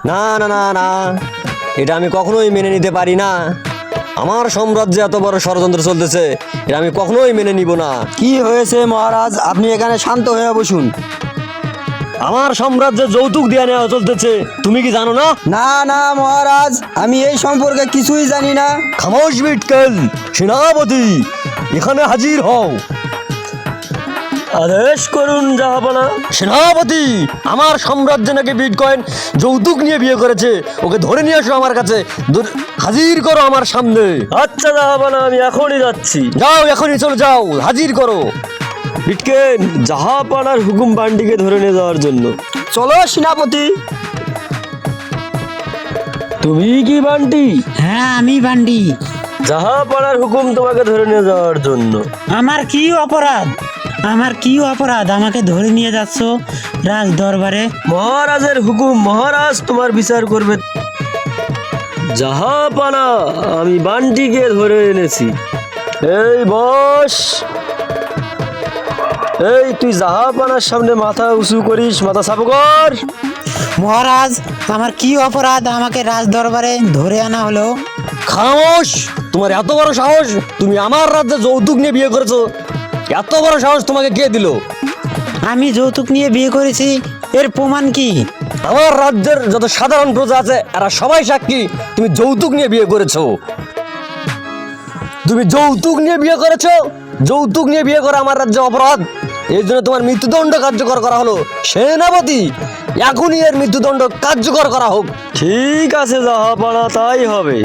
না না না না, এটা আমি কখনোই মেনে নিতে পারি না। আমার সাম্রাজ্যে এত বড় ষড়যন্ত্র চলতেছে, এটা আমি কখনোই মেনে নিব না। কি হয়েছে মহারাজ, আপনি এখানে শান্ত হয়ে বসুন। আমার সাম্রাজ্যে যৌতুক দিয়ে নেওয়া চলতেছে, তুমি কি জানো না? না না মহারাজ, আমি এই সম্পর্কে কিছুই জানি না। খামোশ বিটকেল, সেনাপতি এখানে হাজির হও। আদেশ করুন জাহাপনা। সেনাপতি, আমার সাম্রাজ্যে নাকি বিটকয়েন যৌতুক নিয়ে বিয়ে করেছে, ওকে ধরে নিয়ে আসো আমার কাছে, হাজির করো আমার সামনে। আচ্ছা জাহাপনা, আমি এখনই যাচ্ছি। যাও, এখনই চলে যাও, হাজির করো। বিটকেন, জাহাপনার হুকুম বান্ডিকে ধরে নিয়ে যাওয়ার জন্য। চলো সেনাপতি। তুমি কি বান্টি? হ্যাঁ আমি বান্ডি। জাহাপনার হুকুম তোমাকে ধরে নিয়ে যাওয়ার জন্য। আমার কি অপরাধ? আমার কি অপরাধ আমাকে ধরে নিয়ে যাচ্ছ রাজ দরবারে? মহারাজের হুকুম, মহারাজ তোমার বিচার করবে। জাহাপানা, আমি বান্টিকে ধরে এনেছি। এই বস, এই তুই জাহাপানার সামনে মাথা উঁচু করিস, মাথা সাফ কর। মহারাজ, আমার কি অপরাধ আমাকে রাজ দরবারে ধরে আনা হলো? খামোশ, তোমার এত বড় সাহস, তুমি আমার রাজ্যে যৌতুক নিয়ে বিয়ে করেছো, এত বড় সাহস তোমাকে কে দিল? আমি যৌতুক নিয়ে বিয়ে করেছি, এর প্রমাণ কি? আমার রাজ্যের যত সাধারণ প্রজা আছে এরা সবাই সাক্ষী, তুমি যৌতুক নিয়ে বিয়ে করেছো। তুমি যৌতুক নিয়ে বিয়ে করেছো, যৌতুক নিয়ে বিয়ে করা আমার রাজ্যে অপরাধ, এই জন্য তোমার মৃত্যুদণ্ড কার্যকর করা হলো। সেনাপতি, এখনই এর মৃত্যুদণ্ড কার্যকর করা হোক। ঠিক আছে জাহাপানা, তাই হবে।